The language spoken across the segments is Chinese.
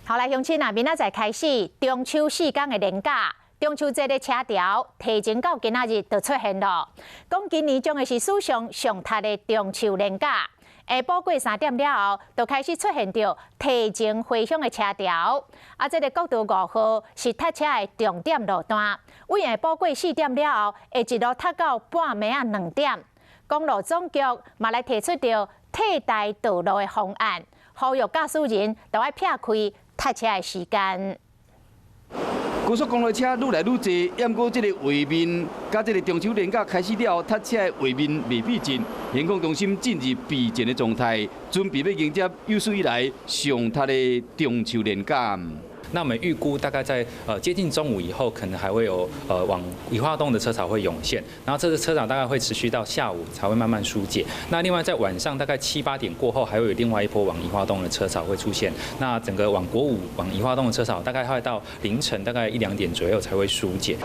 好来，乡亲啊，明仔载开始中秋4天的连假，中秋节的车潮提前到今仔日就出现了。讲今年将会是史上上塌的中秋连假，下晡过3点了后，就开始出现着提前回乡的车潮。啊，这个国道5号是塞车的重点路段，为下晡过4点了后，会一路塞到半暝啊2点。公路总局嘛来提出着替代道路的方案，呼吁驾驶人都要避开塞车的时间。高速公路车愈来愈多，不过这个画面，甲这个中秋连假开始了后，塞车的画面未避尽，监控中心进入备战的状态，准备要迎接有史以来上塌的中秋连假。那我们预估大概在接近中午以后，可能还会有往宜花东的车潮会涌现，然后这个车潮大概会持续到下午才会慢慢疏解。那另外在晚上大概7、8点过后，还会有另外一波往宜花东的车潮会出现。那整个往国五、往宜花东的车潮大概会到凌晨大概1、2点左右才会疏解。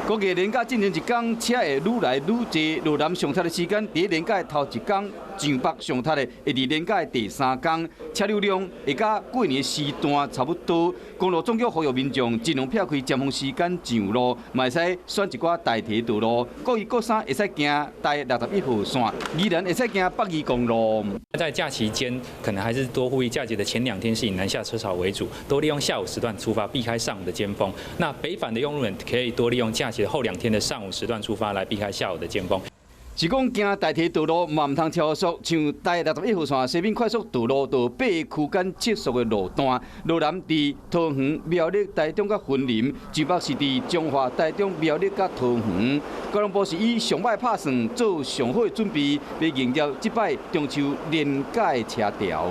估计连假进行一天，车会愈来愈多。路南上塌的时间，伫连假的头一天；上北上塌的会伫连假的第3天。车流量会甲过年时段差不多。公路总局呼吁民众尽量避开尖峰时间上路，嘛会使选一寡代替道路。国1、国3会使行台61号线，宜兰会使行北宜公路。在假期间，可能还是多呼吁假期的前2天是以南下车潮为主，多利用下午时段出发，避开上午的尖峰。那北返的用路人可以多利用假期的后2天的上午时段出发，来避开下午的尖峰。是讲行代替道路，嘛唔通超速，像台61号线西面快速道路到8区间测速的路段，路南伫桃园、苗栗、台中甲云林，台北是伫彰化、台中、苗栗甲桃园。交通部是以上歹拍算，做上好的准备，要迎接即摆中秋连假的车潮。